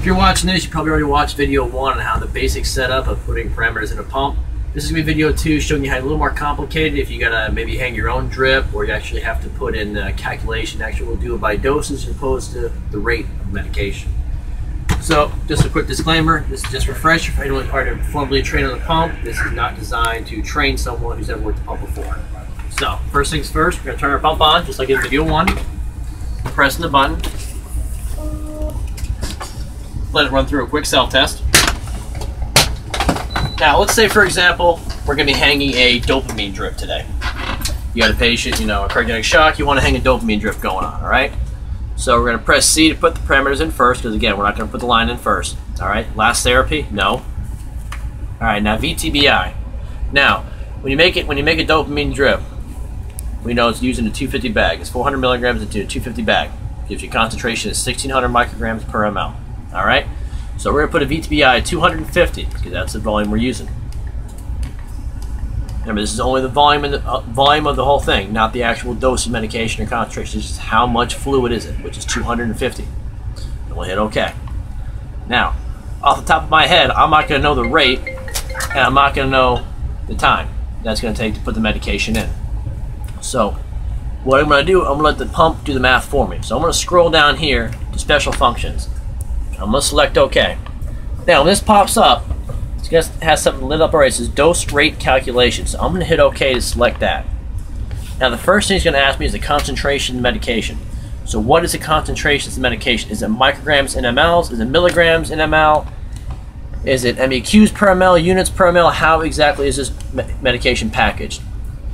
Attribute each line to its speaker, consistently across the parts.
Speaker 1: If you're watching this, you probably already watched video 1 on how the basic setup of putting parameters in a pump. This is going to be video 2 showing you how a little more complicated if you got to maybe hang your own drip, or you actually have to put in a calculation. Actually, we'll do it by dosage as opposed to the rate of medication. So, just a quick disclaimer, this is just a refresher for anyone already formally trained on the pump. This is not designed to train someone who's ever worked the pump before. So, first things first, we're going to turn our pump on, just like in video 1. Pressing the button. Let it run through a quick self-test. Now, let's say, for example, we're going to be hanging a dopamine drip today. You got a patient, a cardiac shock, you want to hang a dopamine drip going on, all right? So we're going to press C to put the parameters in first, because again, we're not going to put the line in first, all right? Last therapy? No. All right, now VTBI. Now, when you make a dopamine drip, we know it's using a 250 bag. It's 400 milligrams into a 250 bag. Gives you a concentration of 1,600 micrograms per ml. All right, so we're going to put a VTBI at 250 because that's the volume we're using. Remember, this is only the volume of the whole thing, not the actual dose of medication or concentration. It's just how much fluid is it, which is 250. And we'll hit OK. Now, off the top of my head, I'm not going to know the rate, and I'm not going to know the time that's going to take to put the medication in. So, what I'm going to do, I'm going to let the pump do the math for me. So I'm going to scroll down here to Special Functions. I'm going to select OK. Now, when this pops up, it's going to have something lit up already. It says Dose Rate Calculation. So I'm going to hit OK to select that. Now, the first thing it's going to ask me is the concentration of the medication. So what is the concentration of the medication? Is it micrograms in mLs? Is it milligrams in ml? Is it MEQs per ml, units per ml? How exactly is this medication packaged?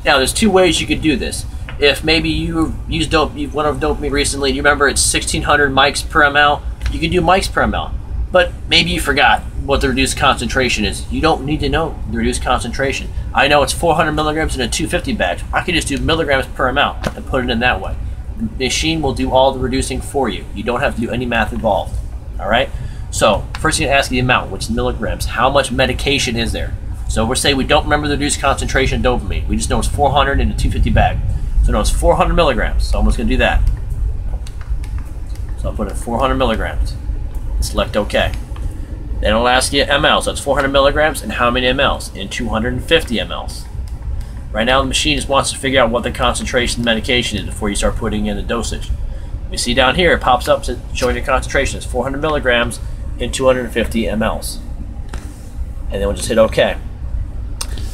Speaker 1: Now, there's two ways you could do this. If maybe you've went over dopamine recently, you remember it's 1,600 mics per ml, you can do mics per ml. But maybe you forgot what the reduced concentration is. You don't need to know the reduced concentration. I know it's 400 milligrams in a 250 bag. I could just do milligrams per ml and put it in that way. The machine will do all the reducing for you. You don't have to do any math involved. All right? So, first you ask the amount, which is milligrams. How much medication is there? So we're saying we don't remember the reduced concentration of dopamine. We just know it's 400 in a 250 bag. So no, it's 400 milligrams. So I'm just going to do that. So I'll put in 400 milligrams. And select OK. Then it'll ask you mL. So it's 400 milligrams and how many mLs? In 250 mLs. Right now the machine just wants to figure out what the concentration of the medication is before you start putting in the dosage. You see down here it pops up showing the concentration. It's 400 milligrams in 250 mLs. And then we'll just hit OK.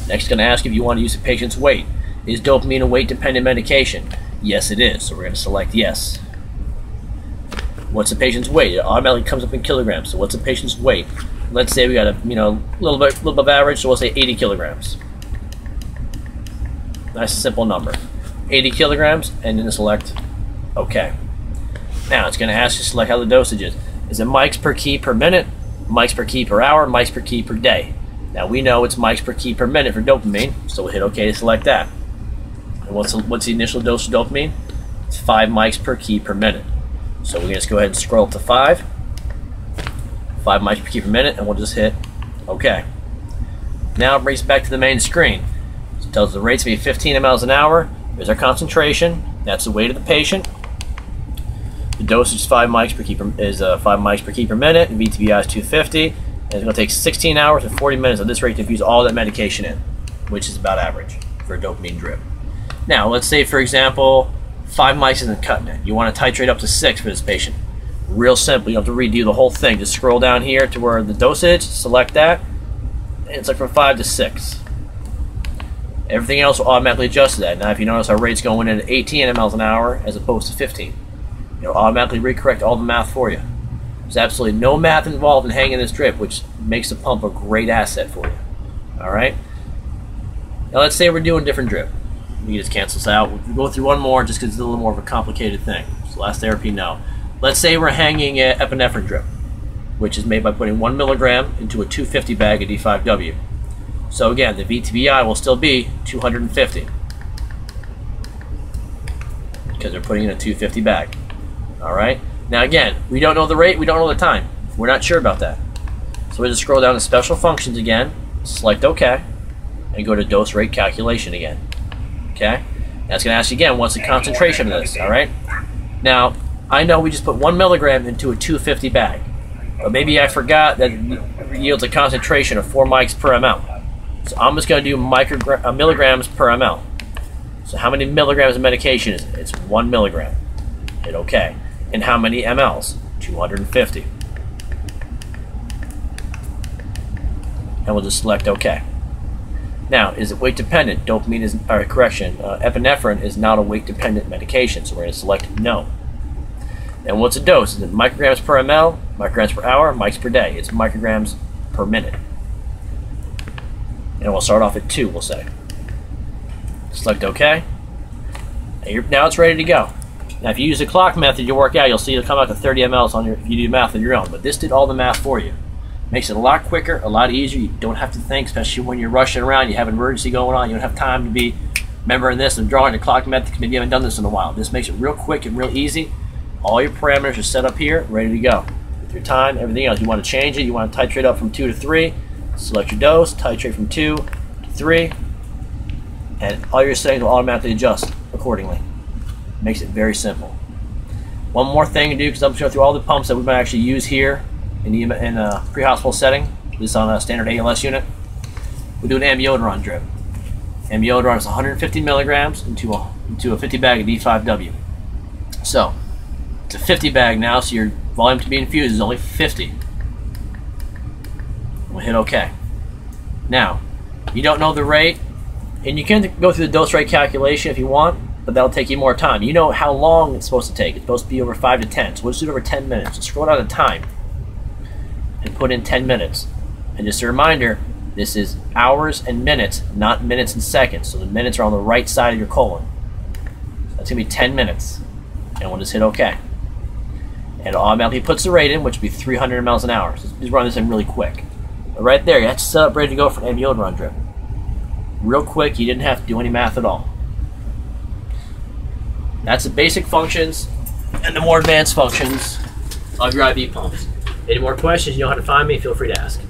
Speaker 1: Next, it's going to ask if you want to use the patient's weight. Is dopamine a weight-dependent medication? Yes, it is. So we're going to select yes. What's the patient's weight? It automatically comes up in kilograms. So what's the patient's weight? Let's say we got a little bit above average, so we'll say 80 kilograms. Nice simple number. 80 kilograms, and then select OK. Now it's going to ask you to select how the dosage is. Is it mics per key per minute, mics per key per hour, mics per key per day? Now we know it's mics per key per minute for dopamine, so we'll hit OK to select that. And what's the initial dose of dopamine? It's 5 mics per key per minute. So we can just go ahead and scroll up to 5 mics per key per minute, and we'll just hit OK. Now it brings us back to the main screen. So it tells us the rate's going to be 15 mLs an hour. There's our concentration. That's the weight of the patient. The dosage is 5 mics per key per minute. And VTBI is 250. And it's going to take 16 hours and 40 minutes at this rate to infuse all that medication in, which is about average for a dopamine drip. Now, let's say, for example, 5 mics isn't cutting it. You want to titrate up to 6 for this patient. Real simple. You don't have to redo the whole thing. Just scroll down here to where the dosage, select that, and it's like from 5 to 6. Everything else will automatically adjust to that. Now, if you notice our rate's going in at 18 mLs an hour as opposed to 15. It'll automatically recorrect all the math for you. There's absolutely no math involved in hanging this drip, which makes the pump a great asset for you. All right? Now, let's say we're doing a different drip. We can just cancel this out. We'll go through one more just because it's a little more of a complicated thing. So last therapy, no. Let's say we're hanging an epinephrine drip, which is made by putting 1 milligram into a 250 bag of D5W. So again, the VTBI will still be 250 because they're putting in a 250 bag. All right? Now again, we don't know the rate, we don't know the time. We're not sure about that. So we'll just scroll down to Special Functions again, select OK, and go to Dose Rate Calculation again. Okay? That's going to ask you again, what's the concentration of this? All right? Now, I know we just put 1 milligram into a 250 bag. But maybe I forgot that it yields a concentration of 4 mics per ml. So I'm just going to do milligrams per ml. So how many milligrams of medication is it? It's 1 milligram. Hit OK. And how many mLs? 250. And we'll just select OK. Now, is it weight dependent? Dopamine is, or correction, epinephrine is not a weight dependent medication, so we're going to select no. And what's a dose? Is it micrograms per ml, micrograms per hour, mics per day? It's micrograms per minute. And we'll start off at 2, we'll say. Select OK. And now it's ready to go. Now, if you use the clock method to work out, you'll see it'll come out to 30 mLs on if you do math on your own. But this did all the math for you. Makes it a lot quicker, a lot easier. You don't have to think, especially when you're rushing around, you have an emergency going on, you don't have time to be remembering this and drawing the clock method because maybe you haven't done this in a while. This makes it real quick and real easy. All your parameters are set up here, ready to go. With your time, everything else. You want to change it, you want to titrate up from 2 to 3, select your dose, titrate from 2 to 3, and all your settings will automatically adjust accordingly. Makes it very simple. One more thing to do, because I'm going to go through all the pumps that we might actually use here in a pre-hospital setting. This is on a standard ALS unit. We do an amiodarone drip. Amiodarone is 150 milligrams into a 50 bag of D5W. So it's a 50 bag now, so your volume to be infused is only 50. We'll hit OK. Now, you don't know the rate, and you can go through the dose rate calculation if you want, but that'll take you more time. You know how long it's supposed to take. It's supposed to be over 5 to 10, so we'll just do it over 10 minutes. So scroll down to time and put in 10 minutes. And just a reminder, this is hours and minutes, not minutes and seconds. So the minutes are on the right side of your colon. So that's going to be 10 minutes. And we'll just hit OK. And it automatically puts the rate in, which would be 300 mLs an hour. So just run this in really quick. But right there, that's set up ready to go for an amiodarone drip. Real quick, you didn't have to do any math at all. That's the basic functions and the more advanced functions of your IV pumps. Any more questions, you know how to find me, feel free to ask.